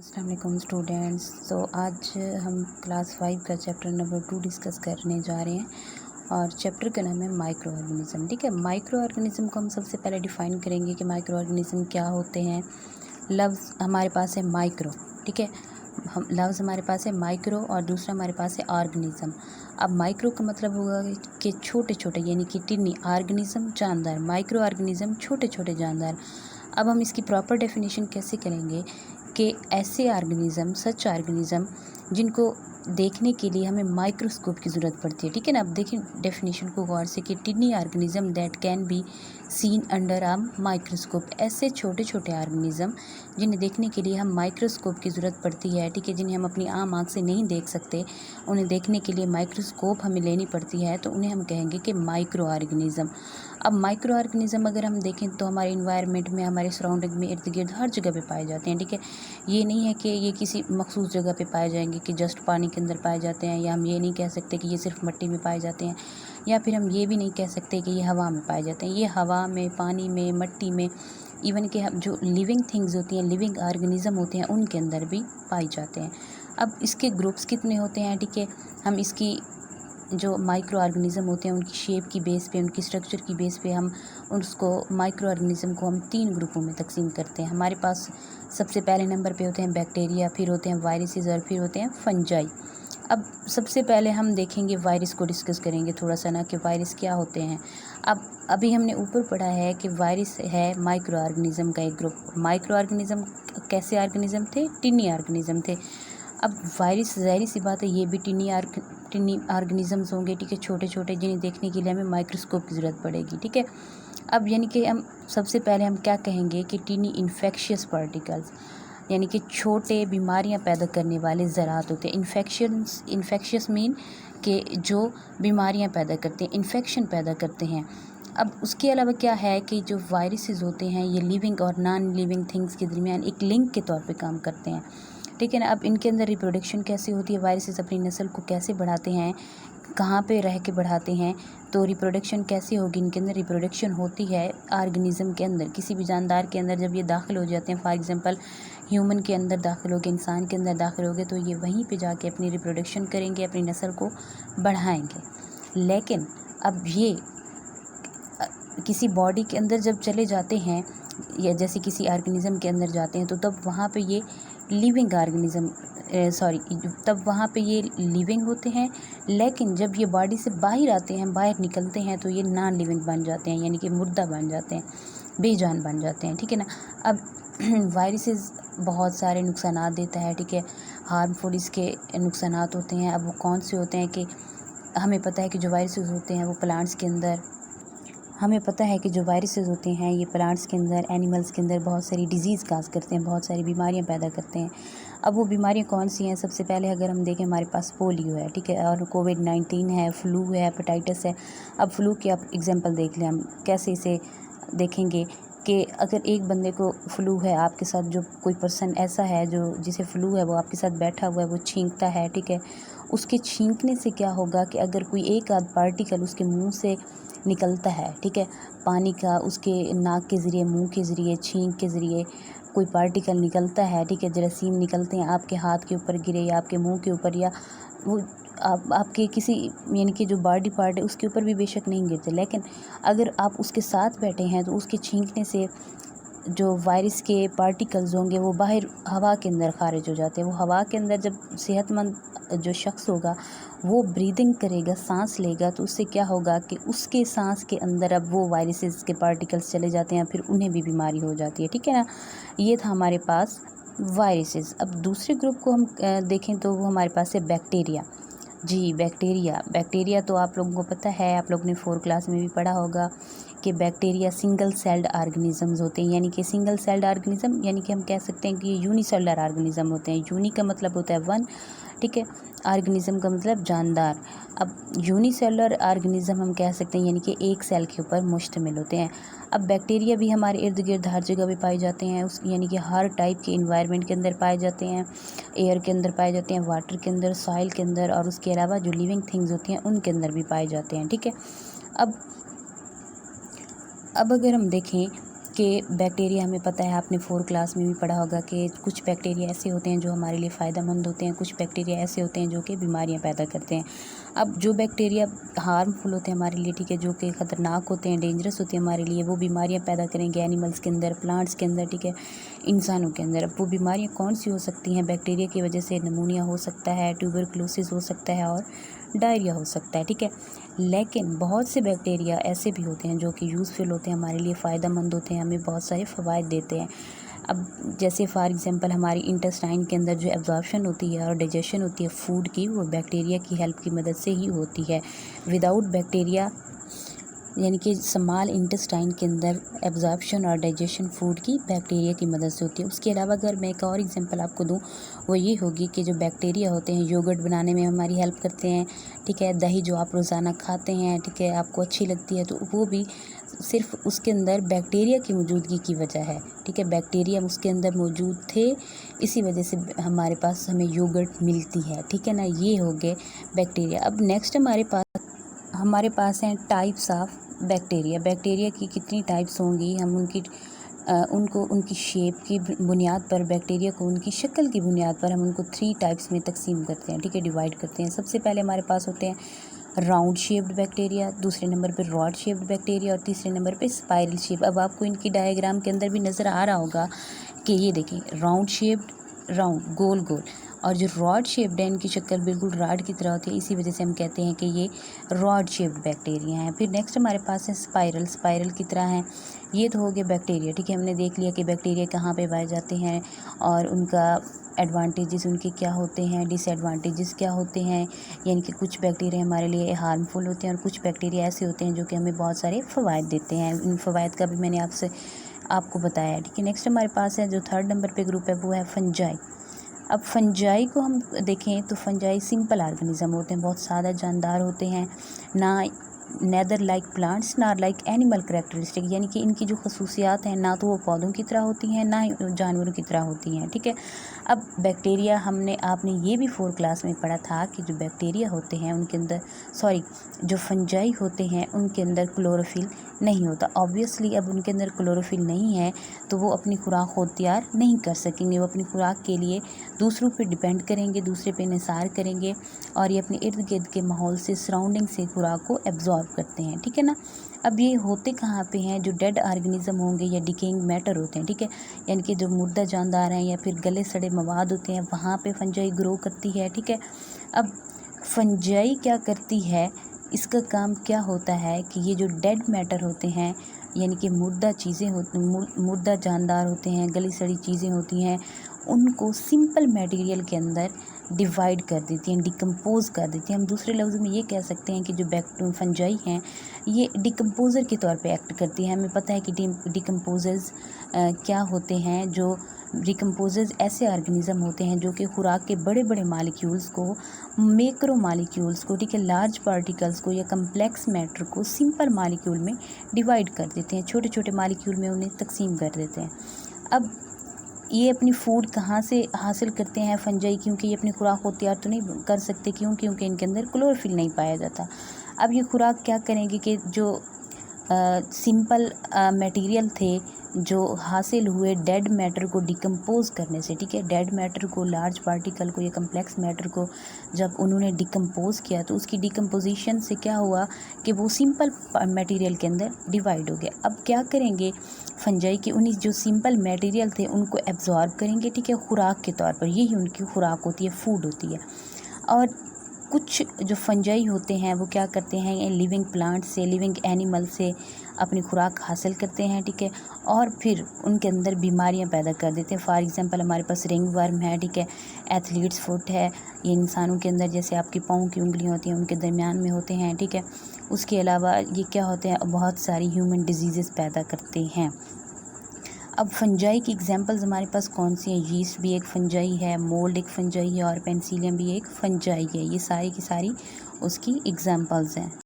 अस्सलाम वालेकुम स्टूडेंट्स। तो आज हम क्लास 5 का चैप्टर नंबर 2 डिस्कस करने जा रहे हैं और चैप्टर का नाम है माइक्रो ऑर्गेनिज़म। ठीक है, माइक्रो ऑर्गेनिज़म को हम सबसे पहले डिफ़ाइन करेंगे कि माइक्रो ऑर्गेनिज़म क्या होते हैं। लफ्ज़ हमारे पास है माइक्रो, ठीक है, हम लफ्ज़ हमारे पास है माइक्रो और दूसरा हमारे पास है ऑर्गेनिज़म। अब माइक्रो का मतलब होगा कि छोटे छोटे यानी कि टिन्नी, ऑर्गेनिज़म जानदार, माइक्रो ऑर्गेनिज़म छोटे छोटे जानदार। अब हम इसकी प्रॉपर डेफिनेशन कैसे करेंगे कि ऐसे ऑर्गेनिज़म, सच ऑर्गेनिज़म जिनको देखने के लिए हमें माइक्रोस्कोप की ज़रूरत पड़ती है। ठीक है ना। अब देखिए डेफिनेशन को गौर से कि टिनी organism that can be seen under a microscope, ऐसे छोटे छोटे ऑर्गेनिज़म जिन्हें देखने के लिए हम माइक्रोस्कोप की ज़रूरत पड़ती है। ठीक है, जिन्हें हम अपनी आम आँख से नहीं देख सकते, उन्हें देखने के लिए माइक्रोस्कोप हमें लेनी पड़ती है, तो उन्हें हम कहेंगे कि माइक्रो ऑर्गेनिज़म। अब माइक्रो ऑर्गेनिज़म अगर हम देखें तो हमारे इन्वायरमेंट में, हमारे सराउंडिंग में, इर्द गिर्द हर जगह पे पाए जाते हैं। ठीक है, ये नहीं है कि ये किसी मखसूस जगह पे पाए जाएंगे कि जस्ट पानी के अंदर पाए जाते हैं, या हम ये नहीं कह सकते कि ये सिर्फ मिट्टी में पाए जाते हैं, या फिर हम ये भी नहीं कह सकते कि ये हवा में पाए जाते हैं। ये हवा में, पानी में, मिट्टी में, इवन कि हम जो लिविंग थिंग्स होती हैं, लिविंग ऑर्गेनिज़म होते हैं, उनके अंदर भी पाए जाते हैं। अब इसके ग्रुप्स कितने होते हैं? ठीक है, हम इसकी जो माइक्रो ऑर्गेनिज़म होते हैं उनकी शेप की बेस पे, उनकी स्ट्रक्चर की बेस पे हम उसको माइक्रो ऑर्गेनिज़म को हम 3 ग्रुपों में तकसीम करते हैं। हमारे पास सबसे पहले नंबर पे होते हैं बैक्टीरिया, फिर होते हैं वायरसेस और फिर होते हैं फंजाई। अब सबसे पहले हम देखेंगे वायरस को डिस्कस करेंगे थोड़ा सा ना, कि वायरस क्या होते हैं। अब अभी हमने ऊपर पढ़ा है कि वायरस है माइक्रो ऑर्गेनिज़म का एक ग्रुप। माइक्रो ऑर्गेनिज़म कैसे ऑर्गेनिज़म थे? टिनी ऑर्गेनिज़म थे। अब वायरस ज़ाहिर सी बात है ये भी टिनी ऑर्गेनिज़म्स होंगे। ठीक है, छोटे छोटे जिन्हें देखने के लिए हमें माइक्रोस्कोप की ज़रूरत पड़ेगी। ठीक है, अब यानी कि हम सबसे पहले हम क्या कहेंगे कि टिनी इन्फेक्शियस पार्टिकल्स, यानी कि छोटे बीमारियां पैदा करने वाले ज़रात होते हैं। इन्फेक्शियस मीन कि जो बीमारियां पैदा करते हैं, इन्फेक्शन पैदा करते हैं। अब उसके अलावा क्या है कि जो वायरसेस होते हैं ये लिविंग और नॉन लिविंग थिंग्स के दरमियान एक लिंक के तौर पे काम करते हैं। ठीक है ना। अब इनके अंदर रिप्रोडक्शन कैसे होती है, वायरसेस अपनी नस्ल को कैसे बढ़ाते हैं, कहाँ पे रह के बढ़ाते हैं, तो रिप्रोडक्शन कैसे होगी इनके अंदर? रिप्रोडक्शन होती है ऑर्गेनिज़म के अंदर, किसी भी जानदार के अंदर जब ये दाखिल हो जाते हैं, फॉर एग्जांपल ह्यूमन के अंदर दाखिल हो गए, इंसान के अंदर दाखिल हो गए, तो ये वहीं पे जाके अपनी रिप्रोडक्शन करेंगे, अपनी नस्ल को बढ़ाएंगे। लेकिन अब ये किसी बॉडी के अंदर जब चले जाते हैं, या जैसे किसी ऑर्गेनिज़म के अंदर जाते हैं, तो तब वहाँ पे ये लिविंग ऑर्गेनिज़म तब वहाँ पे ये लिविंग होते हैं। लेकिन जब ये बॉडी से बाहर आते हैं, बाहर निकलते हैं, तो ये नॉन लिविंग बन जाते हैं, यानी कि मुर्दा बन जाते हैं, बेजान बन जाते हैं। ठीक है ना। अब वायरसेस बहुत सारे नुकसानात देता है। ठीक है, हार्मफुल इसके नुकसानात होते हैं। अब वो कौन से होते हैं कि हमें पता है कि जो वायरसेस होते हैं वो प्लांट्स के अंदर, हमें पता है कि जो वायरसेस होते हैं ये प्लांट्स के अंदर, एनिमल्स के अंदर बहुत सारी डिजीज़ काज करते हैं, बहुत सारी बीमारियां पैदा करते हैं। अब वो बीमारियां कौन सी हैं? सबसे पहले अगर हम देखें, हमारे पास पोलियो है, ठीक है, और कोविड-19 है, फ्लू है, हेपेटाइटिस है। अब फ्लू की आप एग्जांपल देख लें, हम कैसे इसे देखेंगे कि अगर एक बंदे को फ्लू है, आपके साथ जो कोई पर्सन ऐसा है जो जिसे फ्लू है, वो आपके साथ बैठा हुआ है, वो छींकता है, ठीक है, उसके छींकने से क्या होगा कि अगर कोई एक आध पार्टिकल उसके मुंह से निकलता है, ठीक है, पानी का, उसके नाक के ज़रिए, मुंह के ज़रिए, छींक के ज़रिए कोई पार्टिकल निकलता है, ठीक है, जरासीम निकलते हैं, आपके हाथ के ऊपर गिरे या आपके मुंह के ऊपर, या वो आपके किसी यानी कि जो बॉडी पार्ट है उसके ऊपर भी बेशक नहीं गिरते, लेकिन अगर आप उसके साथ बैठे हैं तो उसके छींकने से जो वायरस के पार्टिकल्स होंगे वो बाहर हवा के अंदर खारिज हो जाते हैं। वो हवा के अंदर जब सेहतमंद जो शख्स होगा वो ब्रीदिंग करेगा, सांस लेगा, तो उससे क्या होगा कि उसके सांस के अंदर अब वो वायरसेस के पार्टिकल्स चले जाते हैं, फिर उन्हें भी बीमारी हो जाती है। ठीक है ना। ये था हमारे पास वायरसेस। अब दूसरे ग्रुप को हम देखें तो वो हमारे पास है बैक्टीरिया। जी, बैक्टीरिया तो आप लोगों को पता है, आप लोग ने 4 क्लास में भी पढ़ा होगा कि बैक्टीरिया सिंगल सेल्ड ऑर्गेनिजम्स होते हैं। यानी कि सिंगल सेल्ड ऑर्गेनिज्म, यानी कि हम कह सकते हैं कि ये यूनिसेलुलर ऑर्गेनिज्म होते हैं। यूनी का मतलब होता है 1, ठीक है, ऑर्गेनिज्म का मतलब जानदार। अब यूनिसेलुलर ऑर्गेनिज्म हम कह सकते हैं यानी कि एक सेल के ऊपर मुश्तमिल होते हैं। अब बैक्टीरिया भी हमारे इर्द गिर्द हर जगह पे पाए जाते हैं, उस यानी कि हर टाइप के इन्वायरमेंट के अंदर पाए जाते हैं, एयर के अंदर पाए जाते हैं, वाटर के अंदर, सॉइल के अंदर, और उसके अलावा जो लिविंग थिंग्स होती हैं उनके अंदर भी पाए जाते हैं। ठीक है, अब अगर हम देखें कि बैक्टीरिया, हमें पता है, आपने 4 क्लास में भी पढ़ा होगा कि कुछ बैक्टीरिया ऐसे होते हैं जो हमारे लिए फ़ायदेमंद होते हैं, कुछ बैक्टीरिया ऐसे होते हैं जो कि बीमारियां पैदा करते हैं। अब जो बैक्टीरिया हार्मफुल होते हैं हमारे लिए, ठीक है, जो कि ख़तरनाक होते हैं, डेंजरस होते हैं हमारे लिए, वो बीमारियां पैदा करेंगे एनिमल्स के अंदर, प्लांट्स के अंदर, ठीक है, इंसानों के अंदर। अब वो बीमारियाँ कौन सी हो सकती हैं? बैक्टीरिया की वजह से निमोनिया हो सकता है, ट्यूबरक्लोसिस हो सकता है और डायरिया हो सकता है, ठीक है। लेकिन बहुत से बैक्टीरिया ऐसे भी होते हैं जो कि यूज़फुल होते हैं, हमारे लिए फ़ायदेमंद होते हैं, हमें बहुत सारे फ़वाइद देते हैं। अब जैसे फॉर एग्ज़ाम्पल हमारी इंटेस्टाइन के अंदर जो एब्जॉर्प्शन होती है और डाइजेशन होती है फूड की, वो बैक्टीरिया की हेल्प की मदद से ही होती है। विदाउट बैक्टीरिया, यानी कि स्मॉल इंटेस्टाइन के अंदर एब्जॉर्प्शन और डाइजेशन फूड की बैक्टीरिया की मदद से होती है। उसके अलावा अगर मैं एक और एग्जांपल आपको दूं, वो ये होगी कि जो बैक्टीरिया होते हैं योगर्ट बनाने में हमारी हेल्प करते हैं, ठीक है। दही जो आप रोज़ाना खाते हैं, ठीक है, आपको अच्छी लगती है, तो वो भी सिर्फ उसके अंदर बैक्टीरिया की मौजूदगी की वजह है, ठीक है। बैक्टीरिया उसके अंदर मौजूद थे, इसी वजह से हमारे पास हमें योगर्ट मिलती है, ठीक है ना। ये हो गए बैक्टीरिया। अब नेक्स्ट हमारे पास हैं टाइप्स ऑफ बैक्टीरिया। बैक्टीरिया की कितनी टाइप्स होंगी, हम उनकी शेप की बुनियाद पर, बैक्टीरिया को उनकी शक्ल की बुनियाद पर हम उनको 3 टाइप्स में तकसीम करते हैं, ठीक है, डिवाइड करते हैं। सबसे पहले हमारे पास होते हैं राउंड शेप्ड बैक्टीरिया, दूसरे नंबर पे रॉड शेप्ड बैक्टीरिया और तीसरे नंबर पे स्पाइरल शेप। अब आपको इनकी डायग्राम के अंदर भी नज़र आ रहा होगा कि ये देखें, राउंड शेप्ड, राउंड गोल गोल, और जो रॉड शेप्ड है इनकी शक्ल बिल्कुल रॉड की तरह होती है, इसी वजह से हम कहते हैं कि ये रॉड शेप्ड बैक्टीरिया हैं। फिर नेक्स्ट हमारे पास है स्पाइरल, स्पाइरल की तरह हैं। ये तो हो गए बैक्टीरिया, ठीक है। हमने देख लिया कि बैक्टीरिया कहाँ पे पाए जाते हैं और उनका एडवांटेजेस उनके क्या होते हैं, डिसएडवांटेजेस क्या होते हैं। यानी कि कुछ बैक्टीरिया हमारे लिए हार्मफुल होते हैं और कुछ बैक्टीरिया ऐसे होते हैं जो कि हमें बहुत सारे फ़वाइद देते हैं। इन फ़वाइद का भी मैंने आपको बताया, ठीक है। नेक्स्ट हमारे पास है जो 3rd नंबर पे ग्रुप है, वो है फंजाई। अब फंजाई को हम देखें तो फंजाई सिंपल ऑर्गेनिज्म होते हैं, बहुत सादा जानदार होते हैं, ना नेदर लाइक प्लांट्स ना लाइक एनिमल करेक्टरिस्टिक, यानी कि इनकी जो खसूसियात हैं ना तो वो पौधों की तरह होती हैं ना ही जानवरों की तरह होती हैं, ठीक है। अब बैक्टीरिया आपने ये भी 4 क्लास में पढ़ा था कि जो बैक्टीरिया होते हैं उनके अंदर, जो फंजाई होते हैं उनके अंदर क्लोरोफिल नहीं होता। ऑब्वियसली अब उनके अंदर क्लोरोफिल नहीं है तो वो अपनी खुराक खुद तैयार नहीं कर सकेंगे, वो अपनी खुराक के लिए दूसरों पे डिपेंड करेंगे, दूसरे पे निसार करेंगे और ये अपने इर्द गिर्द के माहौल से, सराउंडिंग से खुराक को एब्जॉर्ब करते हैं, ठीक है ना। अब ये होते कहाँ पे हैं? जो डेड ऑर्गेनिज्म होंगे या डिकेइंग मैटर होते हैं, ठीक है, यानी कि जो मुर्दा जानदार हैं या फिर गले सड़े मवाद होते हैं, वहाँ पे फंजाई ग्रो करती है, ठीक है। अब फंजाई क्या करती है, इसका काम क्या होता है कि ये जो डेड मैटर होते हैं, यानी कि मुर्दा चीज़ें मुर्दा जानदार होते हैं, गली सड़ी चीज़ें होती हैं, उनको सिंपल मटेरियल के अंदर डिवाइड कर देती हैं, डिकम्पोज कर देती हैं। हम दूसरे लफ्ज़ में ये कह सकते हैं कि जो फंजाई हैं ये डिकम्पोज़र के तौर पे एक्ट करती हैं। हमें पता है कि डिकम्पोजर्स क्या होते हैं। जो डिकम्पोजर्स ऐसे ऑर्गेनिज्म होते हैं जो कि खुराक के बड़े बड़े मालिक्यूल्स को, मैक्रो मालिक्यूल्स को, ठीक है, लार्ज पार्टिकल्स को या कम्प्लेक्स मैटर को सिंपल मालिक्यूल में डिवाइड कर देते हैं, छोटे छोटे मालिक्यूल में उन्हें तकसीम कर देते हैं। अब ये अपनी फूड कहाँ से हासिल करते हैं फंजाई? क्योंकि ये अपनी खुराक को तैयार तो नहीं कर सकते, क्योंकि इनके अंदर क्लोरोफिल नहीं पाया जाता। अब ये खुराक क्या करेंगे कि जो सिंपल मटेरियल थे जो हासिल हुए डेड मैटर को डिकम्पोज करने से, ठीक है, डेड मैटर को, लार्ज पार्टिकल को या कम्प्लेक्स मैटर को जब उन्होंने डिकम्पोज किया तो उसकी डिकम्पोजिशन से क्या हुआ कि वो सिंपल मटेरियल के अंदर डिवाइड हो गया। अब क्या करेंगे फंजाई की, उन्हीं जो सिंपल मटेरियल थे उनको एब्जॉर्ब करेंगे, ठीक है, खुराक के तौर पर। यही उनकी खुराक होती है, फूड होती है। और कुछ जो फंजाई होते हैं वो क्या करते हैं, लिविंग प्लांट से, लिविंग एनिमल से अपनी खुराक हासिल करते हैं, ठीक है, और फिर उनके अंदर बीमारियां पैदा कर देते हैं। फॉर एग्जांपल हमारे पास रिंग वर्म है, ठीक है, एथलीट्स फुट है, ये इंसानों के अंदर जैसे आपकी पाँव की उंगलियां होती हैं उनके दरमियान में होते हैं, ठीक है। उसके अलावा ये क्या होते हैं, बहुत सारी ह्यूमन डिजीज़ पैदा करते हैं। अब फंजाई की एग्जांपल्स हमारे पास कौन सी हैं? यीस्ट भी एक फंजाई है, मोल्ड एक फंजाई है और पेनिसिलियम भी एक फंजाई है। ये सारी की सारी उसकी एग्जांपल्स हैं।